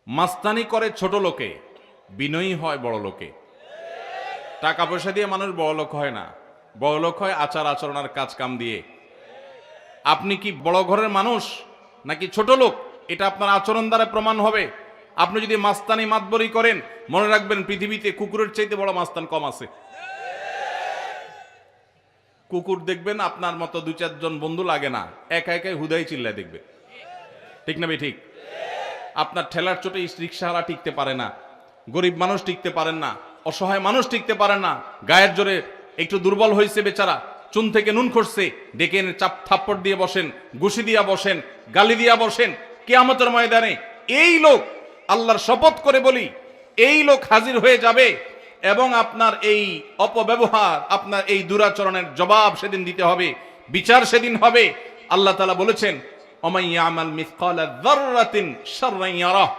মাস্তানি করে ছোট লোকে, বিনয়ী হয় বড় লোকে। টাকা পয়সা দিয়ে মানুষ বড় লোক হয় না, বড় লোক হয় আচার আচরণ আর কাজ কাম দিয়ে। আপনি কি বড় ঘরের মানুষ নাকি ছোট লোক, এটা আপনার আচরণ দ্বারা প্রমাণ হবে। আপনি যদি মাস্তানি মাতবরি করেন, মনে রাখবেন পৃথিবীতে কুকুরের চাইতে বড় মাস্তান কম আছে। কুকুর দেখবেন আপনার মতো দু চারজন বন্ধু লাগে না, একা একাই হুদাই চিল্লায় দেখবে, ঠিক না ভাই? ঠিক। আপনার ঠেলার চোটে রিক্সাওয়ালা টিকতে পারে না, গরিব মানুষ টিকতে পারেন না, অসহায় মানুষ টিকতে পারেন না। গায়ের জোরে একটু দুর্বল হয়েছে বেচারা, চুন থেকে নুন খসছে, ডেকে এনে চাপ থাপ্পড় দিয়ে বসেন, ঘুষি দিয়া বসেন, গালি দিয়া বসেন। কিয়ামতের ময়দানে এই লোক, আল্লাহর শপথ করে বলি, এই লোক হাজির হয়ে যাবে এবং আপনার এই অপব্যবহার, আপনার এই দুরাচরণের জবাব সেদিন দিতে হবে, বিচার সেদিন হবে। আল্লাহ তাআলা বলেছেন, ওমাইয়ামাল মিসকালা যাররাতিন শাররান ইয়ারাহ,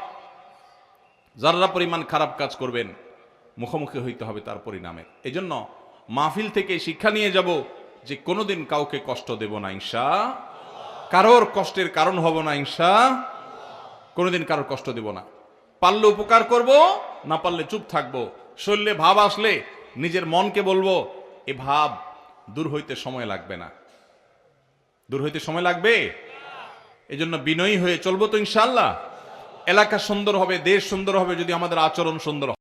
যাররা পরিমাণ খারাপ কাজ করবেন মুখোমুখি হইতে হবে তার পরিণামে। এজন্য মাহফিল থেকে শিক্ষা নিয়ে যাব যে কোনোদিন কাউকে কষ্ট দেব না ইনশাআল্লাহ, কারোর কষ্টের কারণ হব না ইনশাআল্লাহ, কোনোদিন কারোর কষ্ট দেব না। পারলে উপকার করব, না পারলে চুপ থাকবো। শরীরে ভাব আসলে নিজের মনকে বলবো, এ ভাব দূর হইতে সময় লাগবে না, দূর হইতে সময় লাগবে। এজন্য বিনয়ী হয়ে চলবো তো ইনশাআল্লাহ। এলাকা সুন্দর হবে, দেশ সুন্দর হবে যদি আমাদের আচরণ সুন্দর হয়।